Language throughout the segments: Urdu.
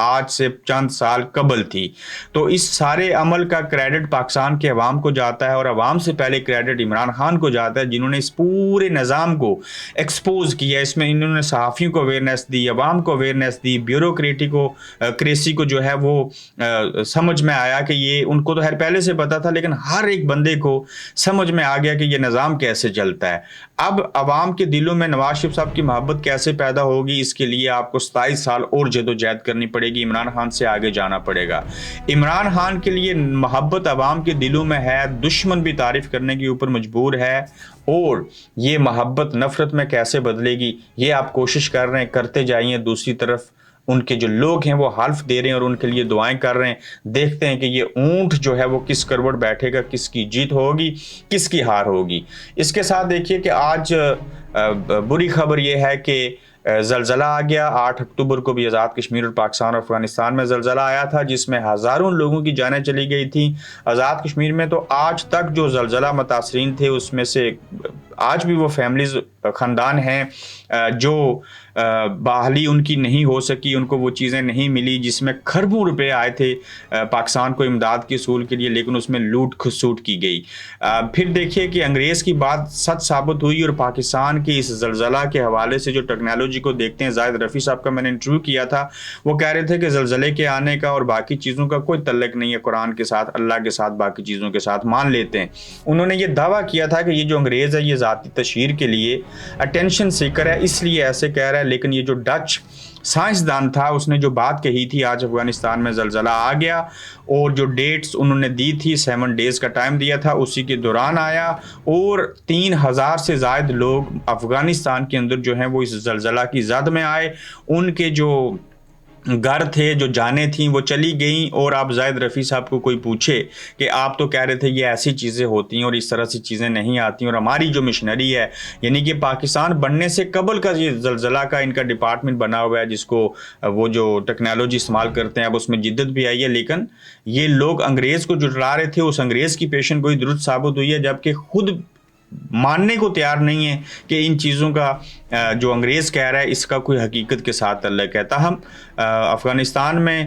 آج سے چند سال قبل تھی. تو اس سارے عمل کا کریڈٹ پاکستان کے عوام کو جاتا ہے اور عوام سے پہلے کریڈٹ عمران خان کو جاتا ہے جنہوں نے اس پورے نظام کو ایکسپوز کیا. اس میں انہوں نے صحافیوں کو اویئرنیس دی, عوام کو اویئرنیس دی, بیوروکریٹی کو کریسی کو جو ہے وہ سمجھ میں آیا کہ یہ ان کو تو خیر پہلے سے پتا تھا لیکن ہر ایک بندے کو سمجھ میں آ گیا کہ یہ نظام کیسے چلتا ہے. اب عوام کے دلوں میں نواز شریف صاحب کی محبت کیسے پیدا ہوگی, اس کے لیے آپ کو 27 سال اور جدوجہد کرنی پڑے گی, عمران خان سے آگے جانا پڑے گا. عمران خان کے لیے محبت عوام کے دلوں میں ہے, دشمن بھی تعریف کرنے کے اوپر مجبور ہے, اور یہ محبت نفرت میں کیسے بدلے گی یہ آپ کوشش کر رہے ہیں, کرتے جائیے. دوسری طرف ان کے جو لوگ ہیں وہ حلف دے رہے ہیں اور ان کے لیے دعائیں کر رہے ہیں. دیکھتے ہیں کہ یہ اونٹ جو ہے وہ کس کروٹ بیٹھے گا, کس کی جیت ہوگی, کس کی ہار ہوگی. اس کے ساتھ دیکھیے کہ آج بری خبر یہ ہے کہ زلزلہ آ گیا. 8 اکتوبر کو بھی آزاد کشمیر اور پاکستان اور افغانستان میں زلزلہ آیا تھا جس میں ہزاروں لوگوں کی جانیں چلی گئی تھیں. آزاد کشمیر میں تو آج تک جو زلزلہ متاثرین تھے اس میں سے آج بھی وہ فیملیز خاندان ہیں جو بحالی ان کی نہیں ہو سکی, ان کو وہ چیزیں نہیں ملی جس میں کھربوں روپے آئے تھے پاکستان کو امداد کے اصول کے لیے, لیکن اس میں لوٹ کھسوٹ کی گئی. پھر دیکھیے کہ انگریز کی بات سچ ثابت ہوئی اور پاکستان کے اس زلزلہ کے حوالے سے جو ٹیکنالوجی کو دیکھتے ہیں, زاہد رفیع صاحب کا میں نے انٹرویو کیا تھا, وہ کہہ رہے تھے کہ زلزلے کے آنے کا اور باقی چیزوں کا کوئی تعلق نہیں ہے قرآن کے ساتھ, اللہ کے ساتھ, باقی چیزوں کے ساتھ مان لیتے ہیں. انہوں نے یہ دعویٰ کیا تھا کہ یہ جو انگریز ہے یہ ذاتی تشہیر کے لیے اٹینشن سیکر ہے اس لیے ایسے کہہ رہا ہے, لیکن یہ جو ڈچ سائنسدان تھا اس نے جو بات کہی تھی آج افغانستان میں زلزلہ آ گیا اور جو ڈیٹس انہوں نے دی تھی 7 ڈیز کا ٹائم دیا تھا اسی کے دوران آیا, اور 3000 سے زائد لوگ افغانستان کے اندر جو ہیں وہ اس زلزلہ کی زد میں آئے. ان کے جو گھر تھے, جو جانیں تھیں وہ چلی گئیں. اور آپ زاہد رفیع صاحب کو کوئی پوچھے کہ آپ تو کہہ رہے تھے یہ ایسی چیزیں ہوتی ہیں اور اس طرح سے چیزیں نہیں آتی ہیں, اور ہماری جو مشنری ہے یعنی کہ پاکستان بننے سے قبل کا یہ زلزلہ کا ان کا ڈپارٹمنٹ بنا ہوا ہے جس کو وہ جو ٹیکنالوجی استعمال کرتے ہیں, اب اس میں جدت بھی آئی ہے, لیکن یہ لوگ انگریز کو جٹلا رہے تھے. اس انگریز کی پیشن گوئی درست ثابت ہوئی ہے جبکہ خود ماننے کو تیار نہیں ہے کہ ان چیزوں کا جو انگریز کہہ رہا ہے اس کا کوئی حقیقت کے ساتھ تعلق ہے. تاہم افغانستان میں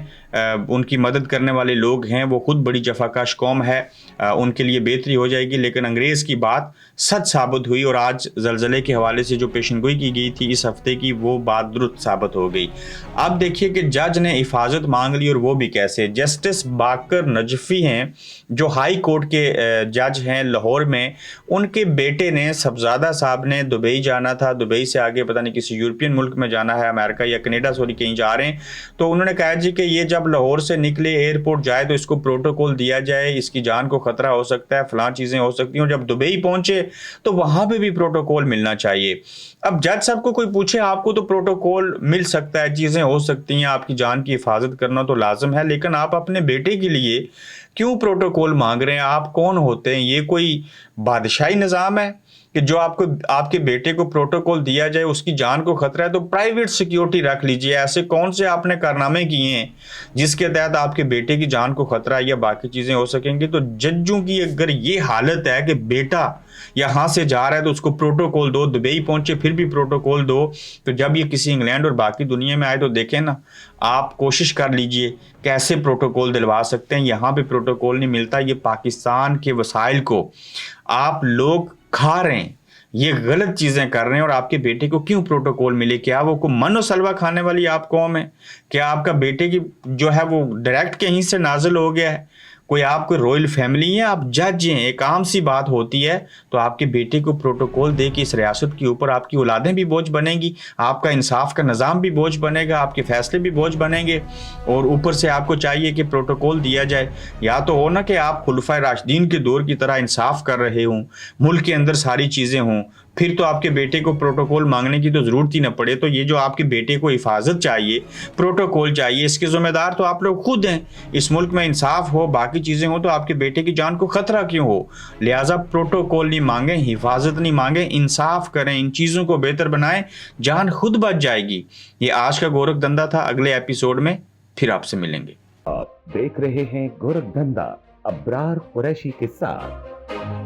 ان کی مدد کرنے والے لوگ ہیں, وہ خود بڑی جفاکش قوم ہے, ان کے لیے بہتری ہو جائے گی, لیکن انگریز کی بات سچ ثابت ہوئی اور آج زلزلے کے حوالے سے جو پیشن گوئی کی گئی تھی اس ہفتے کی وہ بات درست ثابت ہو گئی. اب دیکھیے کہ جج نے حفاظت مانگ لی اور وہ بھی کیسے. جسٹس باقر نجفی ہیں جو ہائی کورٹ کے جج ہیں لاہور میں, ان کے بیٹے نے صاحبزادہ صاحب نے دبئی جانا تھا, دبئی سے آگے پتہ نہیں کسی یورپین ملک میں جانا ہے, امریکہ یا کینیڈا کہیں جا رہے ہیں, تو انہوں نے کہا جی کہ یہ جب لاہور سے نکلے ایئرپورٹ جائے تو اس کو پروٹوکول دیا جائے, اس کی جان کو خطرہ ہو سکتا ہے, فلاں چیزیں ہو سکتی ہیں, اور جب دبئی پہنچے تو وہاں پہ بھی پروٹوکول ملنا چاہیے. اب جج صاحب کو کوئی پوچھے آپ کو تو پروٹوکول مل سکتا ہے, چیزیں ہو سکتی ہیں, آپ کی جان کی حفاظت کرنا تو لازم ہے, لیکن آپ اپنے بیٹے کے لیے کیوں پروٹوکول مانگ رہے ہیں؟ آپ کون ہوتے ہیں؟ یہ کوئی بادشاہی نظام ہے کہ جو آپ کے بیٹے کو پروٹوکول دیا جائے, اس کی جان کو خطرہ ہے تو پرائیویٹ سیکیورٹی رکھ لیجئے. ایسے کون سے آپ نے کارنامے کیے ہیں جس کے تحت آپ کے بیٹے کی جان کو خطرہ ہے یا باقی چیزیں ہو سکیں گی؟ تو ججوں کی اگر یہ حالت ہے کہ بیٹا یہاں سے جا رہا ہے تو اس کو پروٹوکول دو, دبئی پہنچے پھر بھی پروٹوکول دو, تو جب یہ کسی انگلینڈ اور باقی دنیا میں آئے تو دیکھیں نا, آپ کوشش کر لیجئے کیسے پروٹوکول دلوا سکتے ہیں. یہاں پہ پروٹوکول نہیں ملتا. یہ پاکستان کے وسائل کو آپ لوگ کھا رہے ہیں, یہ غلط چیزیں کر رہے ہیں, اور آپ کے بیٹے کو کیوں پروٹوکول ملے؟ کیا وہ کو من و سلوہ کھانے والی آپ قوم ہے؟ کیا آپ کا بیٹے کی جو ہے وہ ڈائریکٹ کہیں سے نازل ہو گیا ہے؟ کوئی آپ کو رویل فیملی ہے؟ آپ جج ہیں, ایک عام سی بات ہوتی ہے. تو آپ کے بیٹے کو پروٹوکول دے کے اس ریاست کے اوپر آپ کی اولادیں بھی بوجھ بنیں گی, آپ کا انصاف کا نظام بھی بوجھ بنے گا, آپ کے فیصلے بھی بوجھ بنیں گے, اور اوپر سے آپ کو چاہیے کہ پروٹوکول دیا جائے. یا تو ہو نا کہ آپ خلفائے راشدین کے دور کی طرح انصاف کر رہے ہوں, ملک کے اندر ساری چیزیں ہوں, پھر تو آپ کے بیٹے کو پروٹوکول مانگنے کی تو ضرورت ہی نہ پڑے. تو یہ جو آپ کے بیٹے کو حفاظت چاہیے, پروٹوکول چاہیے, اس کے ذمہ دار تو آپ لوگ خود ہیں. اس ملک میں انصاف ہو, باقی چیزیں ہوں, تو آپ کے بیٹے کی جان کو خطرہ کیوں ہو؟ لہٰذا پروٹوکول نہیں مانگیں, حفاظت نہیں مانگیں, انصاف کریں, ان چیزوں کو بہتر بنائیں, جان خود بچ جائے گی. یہ آج کا گورکھ دھندا تھا. اگلے ایپیسوڈ میں پھر آپ سے ملیں گے. آپ دیکھ رہے ہیں گورکھ دھندا ابرار قریشی کے ساتھ.